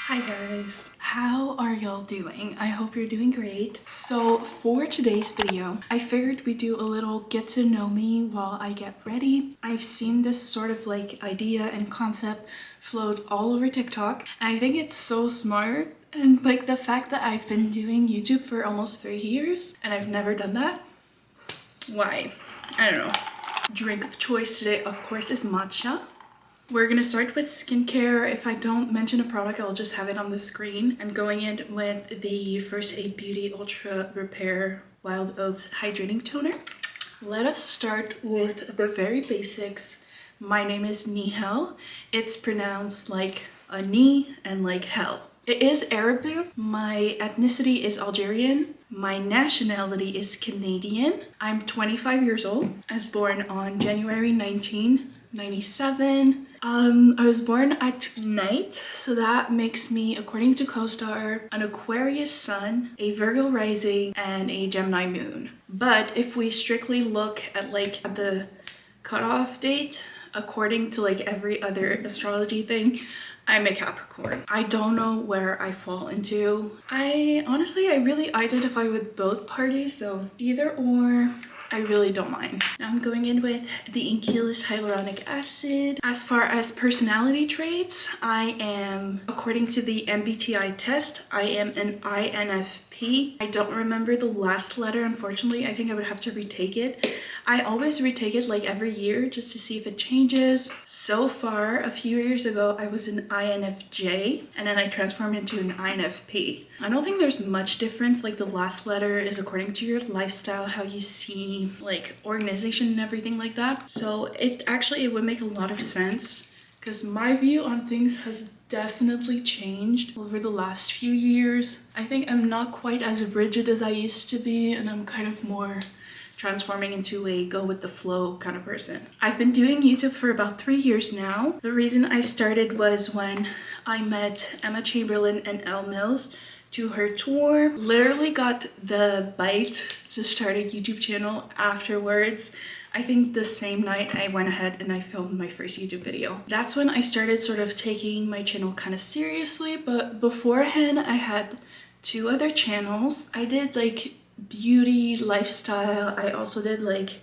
Hi guys, how are y'all doing? I hope you're doing great. So for today's video, I figured we'd do a little get to know me while I get ready. I've seen this sort of like idea and concept float all over TikTok, and I think it's so smart. And like the fact that I've been doing YouTube for almost 3 years and I've never done that. Why? I don't know. Drink of choice today, of course, is matcha. We're gonna start with skincare. If I don't mention a product, I'll just have it on the screen. I'm going in with the First Aid Beauty Ultra Repair Wild Oats Hydrating Toner. Let us start with the very basics. My name is Nihel. It's pronounced like a knee and like hell. It is Arabic. My ethnicity is Algerian. My nationality is Canadian. I'm 25 years old. I was born on January 1997. I was born at night, so that makes me, according to CoStar, an Aquarius sun, a Virgo rising, and a Gemini moon. But if we strictly look at the cutoff date, according to like every other astrology thing, I'm a Capricorn. I don't know where I fall into. I really identify with both parties, so either or. I really don't mind. Now I'm going in with the Inculus hyaluronic acid. As far as personality traits, I am, according to the MBTI test, I am an INFP. I don't remember the last letter, unfortunately. I think I would have to retake it. I always retake it like every year just to see if it changes. So far, a few years ago, I was an INFJ and then I transformed into an INFP. I don't think there's much difference. Like the last letter is according to your lifestyle, how you see like organization and everything like that. So it would make a lot of sense because my view on things has definitely changed over the last few years. I think I'm not quite as rigid as I used to be, and I'm kind of more transforming into a go with the flow kind of person. I've been doing YouTube for about 3 years now. The reason I started was when I met Emma Chamberlain and Elle Mills to her tour. Literally got the bite to start a YouTube channel afterwards. I think the same night I went ahead and I filmed my first YouTube video. That's when I started sort of taking my channel kind of seriously, but beforehand I had 2 other channels. I did like beauty, lifestyle. I also did like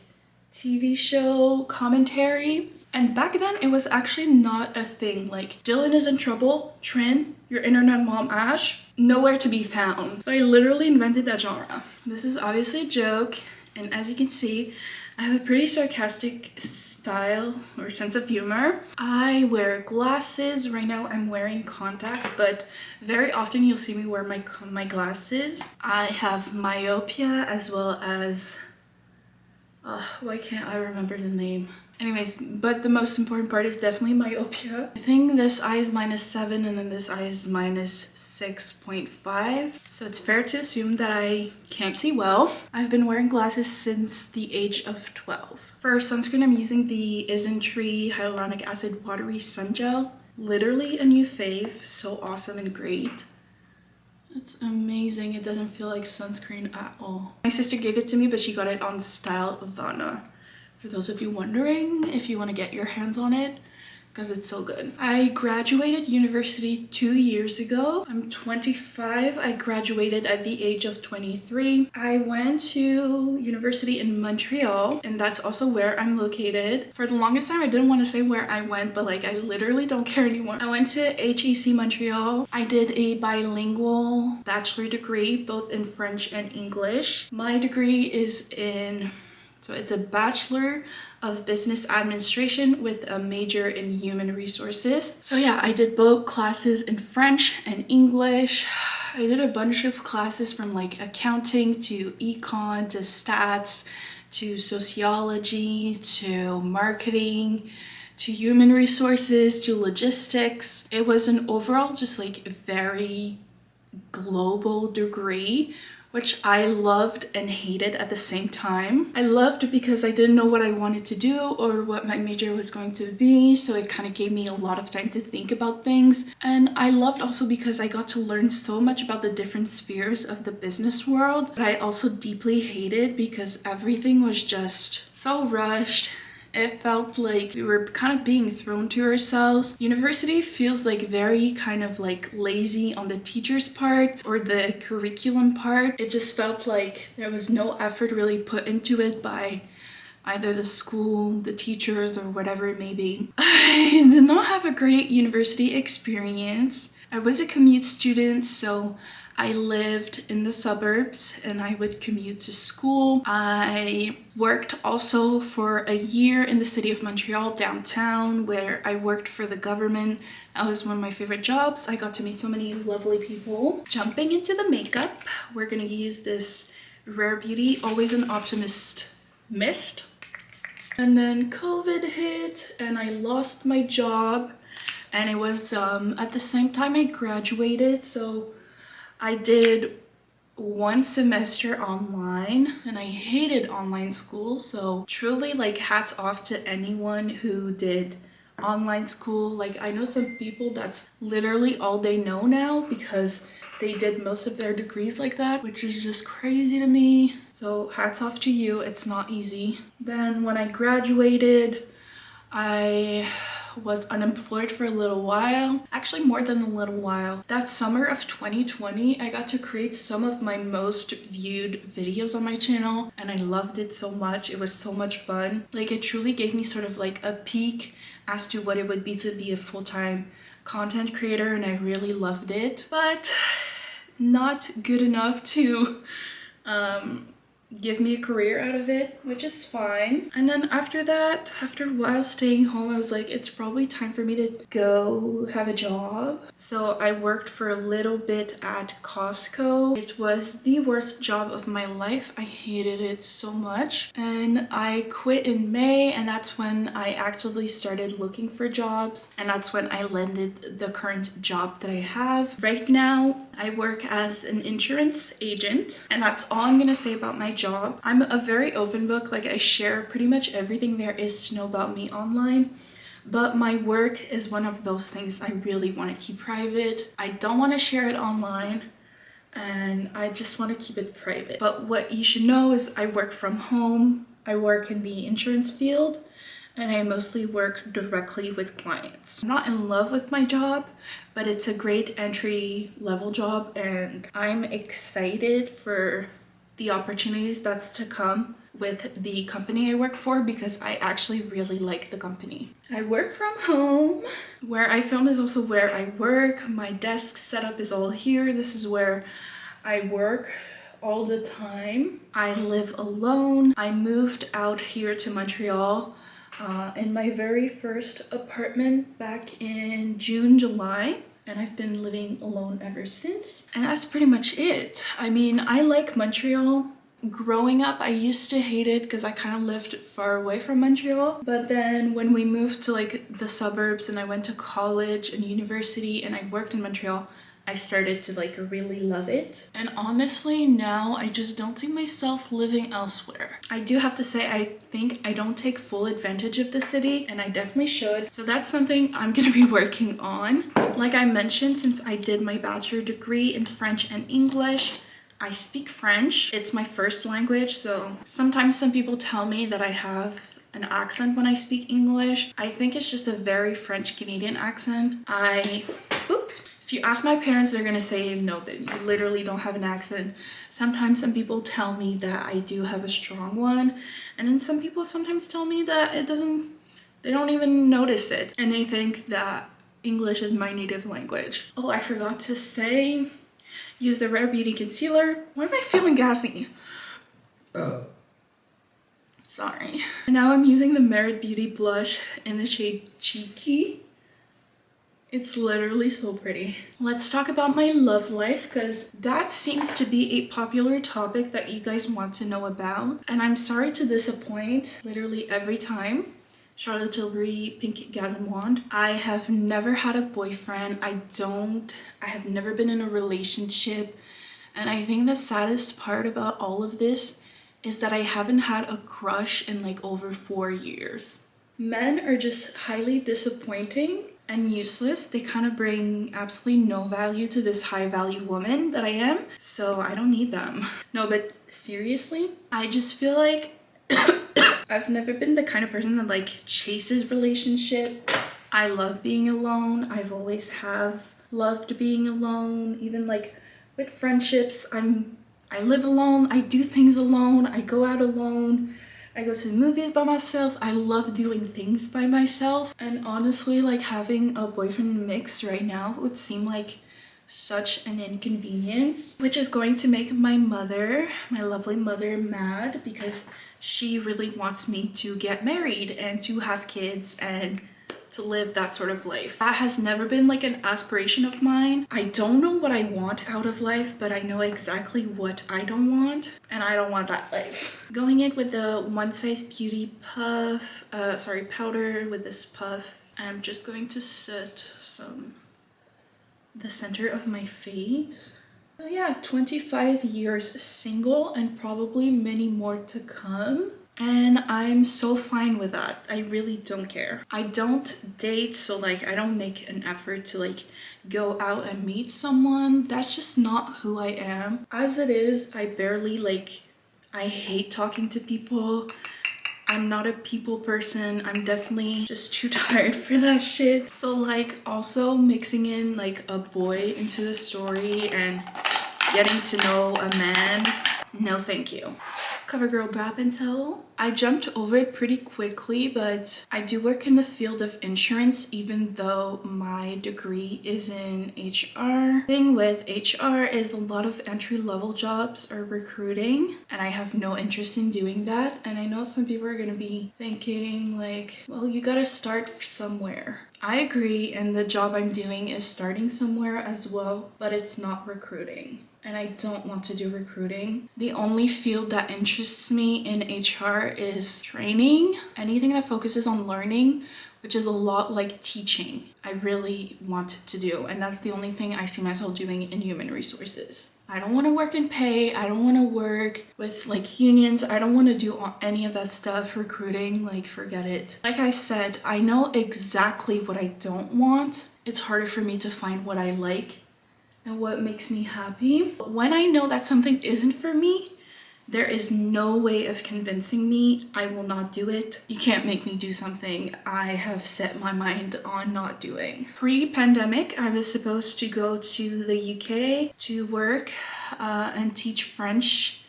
TV show commentary. And back then it was actually not a thing. Like Dylan is in trouble, Trin, your internet mom Ash, nowhere to be found. So I literally invented that genre. This is obviously a joke, and as you can see, I have a pretty sarcastic style or sense of humor. I wear glasses. Right now I'm wearing contacts, but very often you'll see me wear my glasses. I have myopia as well as why can't I remember the name? Anyways, but the most important part is definitely myopia. I think this eye is -7 and then this eye is -6.5. So it's fair to assume that I can't see well. I've been wearing glasses since the age of 12. For sunscreen, I'm using the Isntree Hyaluronic Acid Watery Sun Gel. Literally a new fave. So awesome and great. It's amazing. It doesn't feel like sunscreen at all. My sister gave it to me, but she got it on Style Vanna. For those of you wondering if you want to get your hands on it, because it's so good. I graduated university 2 years ago. I'm 25. I graduated at the age of 23. I went to university in Montreal, and that's also where I'm located. For the longest time, I didn't want to say where I went, but like I literally don't care anymore. I went to HEC Montreal. I did a bilingual bachelor degree, both in French and English. My degree is so it's a Bachelor of Business Administration with a major in Human Resources. So yeah, I did both classes in French and English. I did a bunch of classes from like accounting to econ to stats to sociology to marketing to human resources to logistics. It was an overall just like very global degree, which I loved and hated at the same time. I loved because I didn't know what I wanted to do or what my major was going to be, so it kind of gave me a lot of time to think about things. And I loved also because I got to learn so much about the different spheres of the business world, but I also deeply hated because everything was just so rushed It felt like we were kind of being thrown to ourselves. University feels like very kind of like lazy on the teacher's part or the curriculum part. It just felt like there was no effort really put into it by either the school, the teachers, or whatever it may be. I did not have a great university experience. I was a commute student, so I lived in the suburbs and I would commute to school. I worked also for a year in the city of Montreal downtown, where I worked for the government. That was one of my favorite jobs. I got to meet so many lovely people. Jumping into the makeup, we're gonna use this Rare Beauty Always an Optimist mist. And then COVID hit and I lost my job, and it was at the same time I graduated, so I did one semester online and I hated online school. So truly, like, hats off to anyone who did online school. Like, I know some people that's literally all they know now because they did most of their degrees like that, which is just crazy to me. So hats off to you. It's not easy. Then when I graduated, I was unemployed for a little while, actually more than a little while. That summer of 2020, I got to create some of my most viewed videos on my channel, and I loved it so much. It was so much fun. Like, it truly gave me sort of like a peek as to what it would be to be a full-time content creator, and I really loved it, but not good enough to give me a career out of it, which is fine. And then after that, after a while staying home, I was like, it's probably time for me to go have a job. So I worked for a little bit at Costco. It was the worst job of my life. I hated it so much. And I quit in May, and that's when I actively started looking for jobs. And that's when I landed the current job that I have. Right now, I work as an insurance agent, and that's all I'm gonna say about my job. I'm a very open book. Like, I share pretty much everything there is to know about me online, but my work is one of those things I really want to keep private. I don't want to share it online, and I just want to keep it private. But what you should know is I work from home. I work in the insurance field, and I mostly work directly with clients. I'm not in love with my job, but it's a great entry level job, and I'm excited for the opportunities that's to come with the company I work for, because I actually really like the company. I work from home. Where I film is also where I work. My desk setup is all here. This is where I work all the time. I live alone. I moved out here to Montreal in my very first apartment back in June, July. And I've been living alone ever since. And that's pretty much it. I mean, I like Montreal. Growing up, I used to hate it because I kind of lived far away from Montreal. But then when we moved to like the suburbs and I went to college and university and I worked in Montreal, I started to like really love it. And honestly, now I just don't see myself living elsewhere. I do have to say, I think I don't take full advantage of the city, and I definitely should. So that's something I'm gonna be working on. Like I mentioned, since I did my bachelor degree in French and English, I speak French. It's my first language, so sometimes some people tell me that I have an accent when I speak English. I think it's just a very French Canadian accent. If you ask my parents, they're gonna say no, that you literally don't have an accent. Sometimes some people tell me that I do have a strong one, and then some people sometimes tell me that they don't even notice it, and they think that English is my native language. Oh, I forgot to say, use the Rare Beauty concealer. Why am I feeling gassy? Sorry. And now I'm using the Merit Beauty blush in the shade Cheeky. It's literally so pretty. Let's talk about my love life, because that seems to be a popular topic that you guys want to know about. And I'm sorry to disappoint literally every time. Charlotte Tilbury, Pink Gasm Wand. I have never had a boyfriend. I have never been in a relationship. And I think the saddest part about all of this is that I haven't had a crush in like over 4 years. Men are just highly disappointing and useless. They kind of bring absolutely no value to this high value woman that I am, so I don't need them. No, but seriously, I just feel like I've never been the kind of person that like chases relationship. I love being alone. I've always have loved being alone. Even like with friendships, I live alone. I do things alone. I go out alone. I go to the movies by myself. I love doing things by myself. And honestly, like having a boyfriend mix right now would seem like such an inconvenience, which is going to make my mother, my lovely mother, mad because she really wants me to get married and to have kids and to live that sort of life. That has never been like an aspiration of mine. I don't know what I want out of life, but I know exactly what I don't want, and I don't want that life. Going in with the One Size Beauty puff, powder with this puff, I'm just going to set the center of my face. So yeah, 25 years single and probably many more to come. And I'm so fine with that. I really don't care. I don't date, so like I don't make an effort to like go out and meet someone. That's just not who I am. As it is, I hate talking to people. I'm not a people person. I'm definitely just too tired for that shit. So like also mixing in like a boy into the story and getting to know a man, no thank you. CoverGirl Grab and Tell. I jumped over it pretty quickly, but I do work in the field of insurance even though my degree is in HR. The thing with HR is a lot of entry-level jobs are recruiting and I have no interest in doing that. And I know some people are gonna be thinking like, well, you gotta start somewhere. I agree, and the job I'm doing is starting somewhere as well, but it's not recruiting. And I don't want to do recruiting. The only field that interests me in HR is training. Anything that focuses on learning, which is a lot like teaching, I really want to do. And that's the only thing I see myself doing in human resources. I don't want to work in pay. I don't want to work with like unions. I don't want to do any of that stuff. Recruiting, like forget it. Like I said, I know exactly what I don't want. It's harder for me to find what I like and what makes me happy. But when I know that something isn't for me, there is no way of convincing me. I will not do it. You can't make me do something I have set my mind on not doing. Pre-pandemic, I was supposed to go to the UK to work and teach French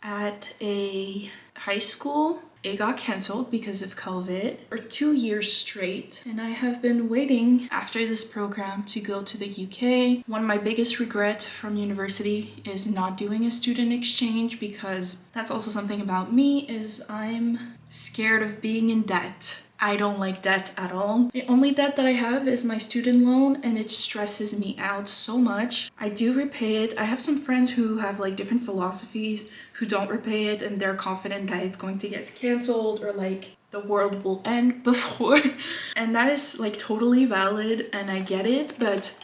at a high school. It got cancelled because of COVID for 2 years straight, and I have been waiting after this program to go to the UK. One of my biggest regrets from university is not doing a student exchange, because that's also something about me, is I'm scared of being in debt. I don't like debt at all. The only debt that I have is my student loan, and it stresses me out so much. I do repay it. I have some friends who have like different philosophies who don't repay it, and they're confident that it's going to get canceled or like the world will end before. And that is like totally valid, and I get it, but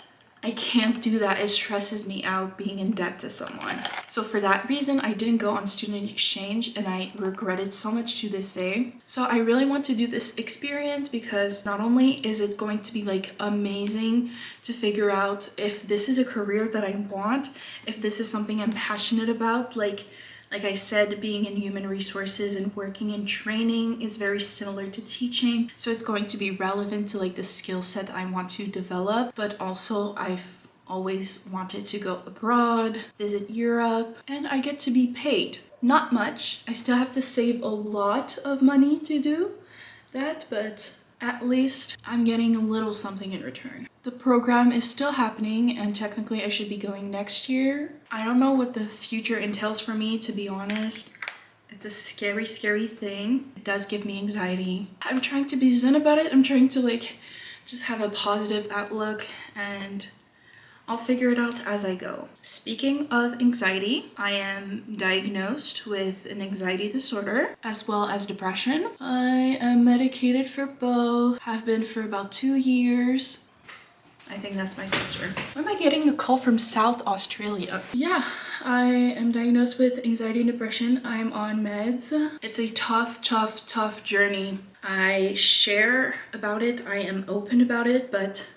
I can't do that. It stresses me out being in debt to someone. So for that reason, I didn't go on student exchange, and I regret it so much to this day. So I really want to do this experience because not only is it going to be like amazing to figure out if this is a career that I want, if this is something I'm passionate about, like I said, being in human resources and working in training is very similar to teaching. So it's going to be relevant to like the skill set I want to develop. But also I've always wanted to go abroad, visit Europe, and I get to be paid. Not much. I still have to save a lot of money to do that, but at least I'm getting a little something in return. The program is still happening, and technically I should be going next year. I don't know what the future entails for me, to be honest. It's a scary, scary thing. It does give me anxiety. I'm trying to be zen about it. I'm trying to like just have a positive outlook, and I'll figure it out as I go. Speaking of anxiety, I am diagnosed with an anxiety disorder as well as depression. I am medicated for both, have been for about 2 years. I think that's my sister. Why am I getting a call from South Australia? Yeah, I am diagnosed with anxiety and depression. I'm on meds. It's a tough journey. I share about it. I am open about it, but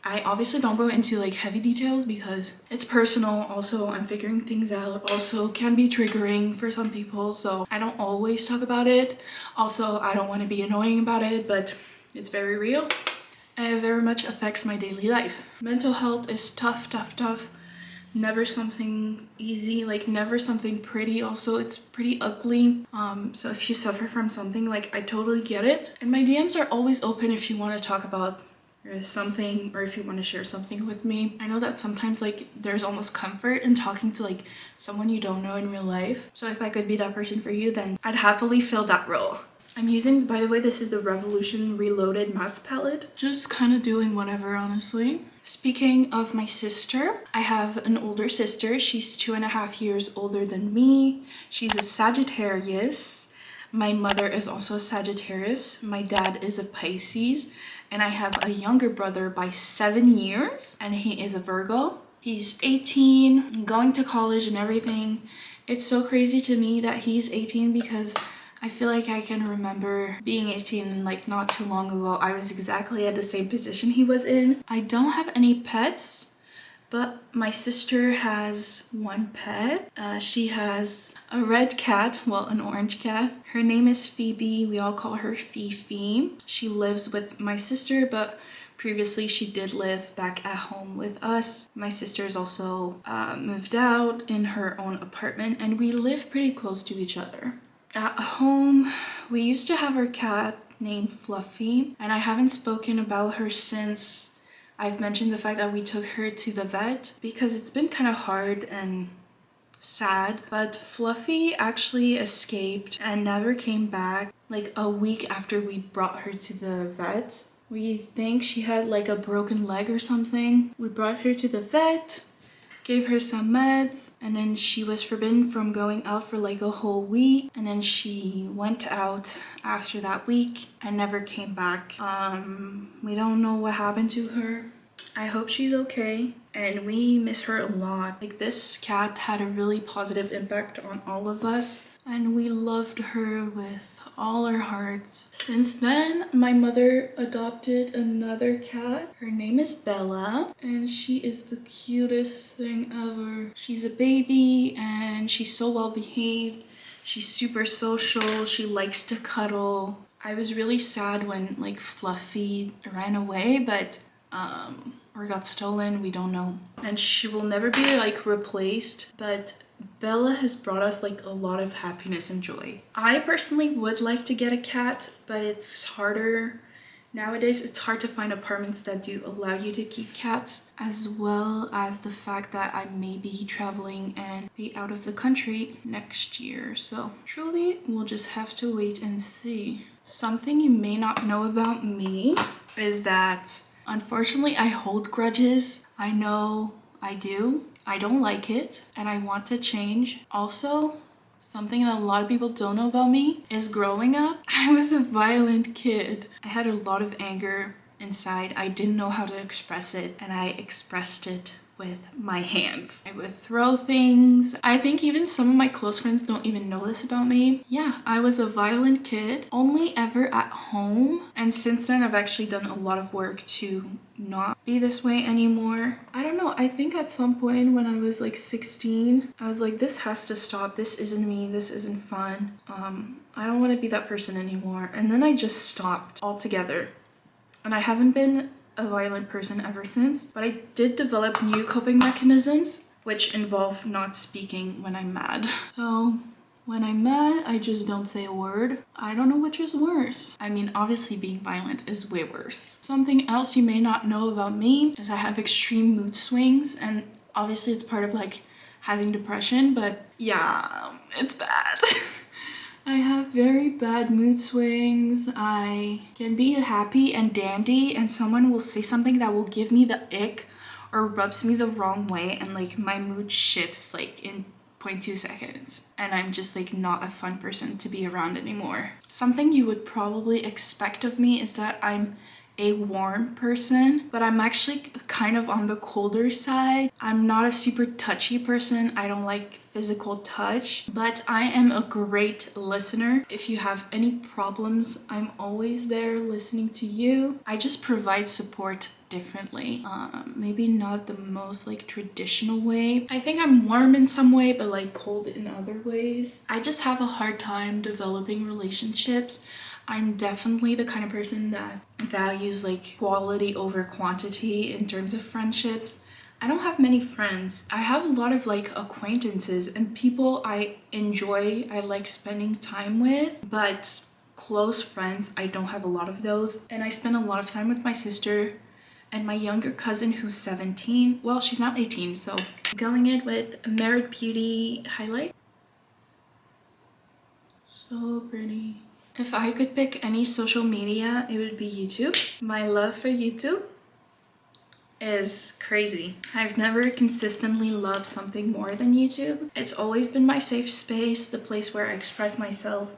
I obviously don't go into like heavy details because it's personal. Also, I'm figuring things out. Also, can be triggering for some people, so I don't always talk about it. Also, I don't want to be annoying about it, but it's very real and it very much affects my daily life. Mental health is tough, tough, tough. Never something easy, like never something pretty. Also, it's pretty ugly. So if you suffer from something, like I totally get it. And my DMs are always open if you want to talk about something or if you want to share something with me. I know that sometimes like there's almost comfort in talking to like someone you don't know in real life. So if I could be that person for you, then I'd happily fill that role. I'm using, by the way, this is the Revolution Reloaded Mattes palette. Just kind of doing whatever, honestly. Speaking of my sister, I have an older sister. She's 2.5 years older than me. She's a Sagittarius. My mother is also a Sagittarius. My dad is a Pisces. And I have a younger brother by 7 years, and he is a Virgo. He's 18, going to college and everything. It's so crazy to me that he's 18 because I feel like I can remember being 18 like not too long ago. I was exactly at the same position he was in. I don't have any pets, but my sister has one pet. She has a red cat, well, an orange cat. Her name is Phoebe. We all call her Fifi. She lives with my sister, but previously she did live back at home with us. My sister's also moved out in her own apartment, and we live pretty close to each other. At home, we used to have our cat named Fluffy, and I haven't spoken about her since I've mentioned the fact that we took her to the vet because it's been kind of hard and sad. But Fluffy actually escaped and never came back like a week after we brought her to the vet. We think she had like a broken leg or something. We brought her to the vet, gave her some meds, and then she was forbidden from going out for like a whole week, and then she went out after that week and never came back. We don't know what happened to her. I hope she's okay, and we miss her a lot. Like, this cat had a really positive impact on all of us, and we loved her with all our hearts. Since then, my mother adopted another cat. Her name is Bella, and she is the cutest thing ever. She's a baby, and she's so well behaved. She's super social. She likes to cuddle. I was really sad when like Fluffy ran away, but or got stolen, we don't know. And she will never be like replaced, but Bella has brought us like a lot of happiness and joy. I personally would like to get a cat, but it's harder. Nowadays, it's hard to find apartments that do allow you to keep cats, as well as the fact that I may be traveling and be out of the country next year. So truly, we'll just have to wait and see. Something you may not know about me is that unfortunately, I hold grudges. I know I do. I don't like it, and I want to change. Also, something that a lot of people don't know about me is growing up, I was a violent kid. I had a lot of anger inside. I didn't know how to express it, and I expressed it with my hands. I would throw things. I think even some of my close friends don't even know this about me. Yeah, I was a violent kid, only ever at home. And since then, I've actually done a lot of work to not be this way anymore. I don't know, I think at some point when I was like 16, I was like, this has to stop. This isn't me. This isn't fun. I don't want to be that person anymore. And then I just stopped altogether. And I haven't been a violent person ever since, but I did develop new coping mechanisms which involve not speaking when I'm mad. So when I'm mad, I just don't say a word. I don't know which is worse. I mean, obviously being violent is way worse. Something else you may not know about me is I have extreme mood swings, and obviously it's part of like having depression, but yeah, it's bad. I have very bad mood swings. I can be happy and dandy, and someone will say something that will give me the ick or rubs me the wrong way, and like my mood shifts like in 0.2 seconds, and I'm just like not a fun person to be around anymore. Something you would probably expect of me is that I'm a warm person, but I'm actually kind of on the colder side. I'm not a super touchy person. I don't like physical touch, but I am a great listener. If you have any problems, I'm always there listening to you. I just provide support differently. Maybe not the most like traditional way. I think I'm warm in some way, but like cold in other ways. I just have a hard time developing relationships. I'm definitely the kind of person that values like quality over quantity in terms of friendships. I don't have many friends. I have a lot of like acquaintances and people I enjoy, I like spending time with, but close friends, I don't have a lot of those. And I spend a lot of time with my sister and my younger cousin who's 17. Well, she's now 18, so going in with Merit Beauty highlight. So pretty. If I could pick any social media, it would be YouTube. My love for YouTube is crazy. I've never consistently loved something more than YouTube. It's always been my safe space, the place where I express myself,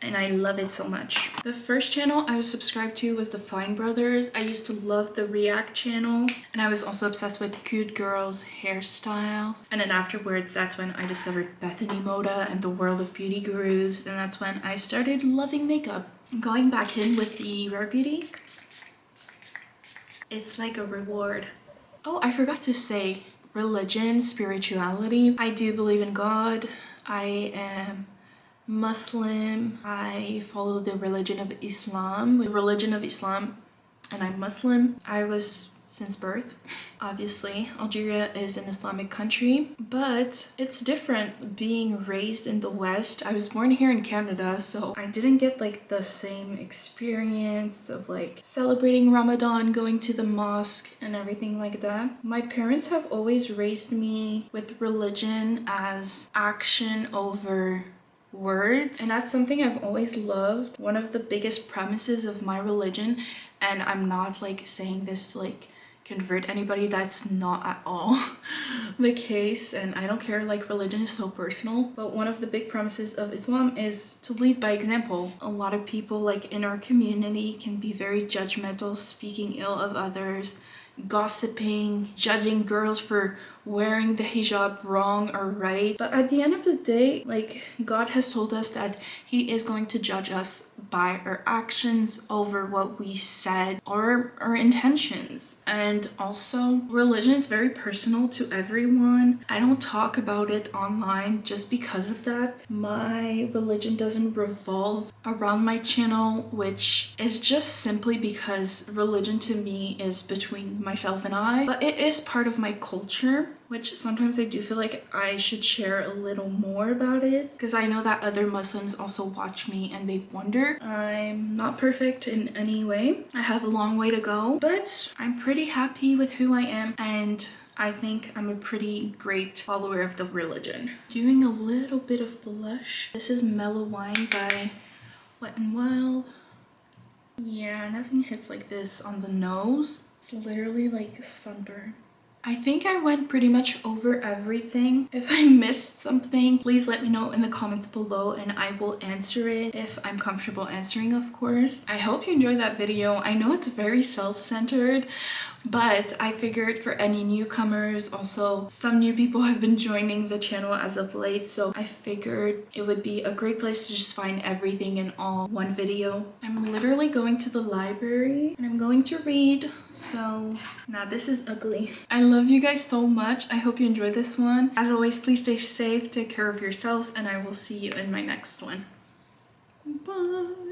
and I love it so much. The first channel I was subscribed to was the Fine Brothers. I used to love the React channel, and I was also obsessed with cute girls' hairstyles. And then afterwards, that's when I discovered Bethany Moda and the world of beauty gurus, and that's when I started loving makeup. Going back in with the Rare Beauty, it's like a reward. Oh, I forgot to say, religion, spirituality. I do believe in God. I am Muslim. I follow the religion of Islam. And I'm Muslim. I was since birth. Obviously, Algeria is an Islamic country, but it's different being raised in the West. I was born here in Canada, so I didn't get like the same experience of like celebrating Ramadan, going to the mosque and everything like that. My parents have always raised me with religion as action over words, and that's something I've always loved. One of the biggest premises of my religion, and I'm not like saying this to like convert anybody, that's not at all the case, and I don't care, like religion is so personal, but one of the big premises of Islam is to lead by example. A lot of people like in our community can be very judgmental, speaking ill of others, gossiping, judging girls for wearing the hijab wrong or right. But at the end of the day, like God has told us that he is going to judge us by our actions over what we said or our intentions. And also, religion is very personal to everyone. I don't talk about it online just because of that. My religion doesn't revolve around my channel, which is just simply because religion to me is between myself and I, but it is part of my culture, which sometimes I do feel like I should share a little more about it, because I know that other Muslims also watch me and they wonder. I'm not perfect in any way. I have a long way to go, but I'm pretty happy with who I am, and I think I'm a pretty great follower of the religion. Doing a little bit of blush. This is Mellow Wine by Wet n Wild. Yeah, nothing hits like this on the nose. It's literally like a sunburn. I think I went pretty much over everything. If I missed something, please let me know in the comments below and I will answer it if I'm comfortable answering, of course. I hope you enjoyed that video. I know it's very self-centered, but I figured for any newcomers, also some new people have been joining the channel as of late, so I figured it would be a great place to just find everything in all one video. I'm literally going to the library and I'm going to read, so now this is ugly. I love you guys so much. I hope you enjoyed this one. As always, please stay safe, take care of yourselves, and I will see you in my next one. Bye.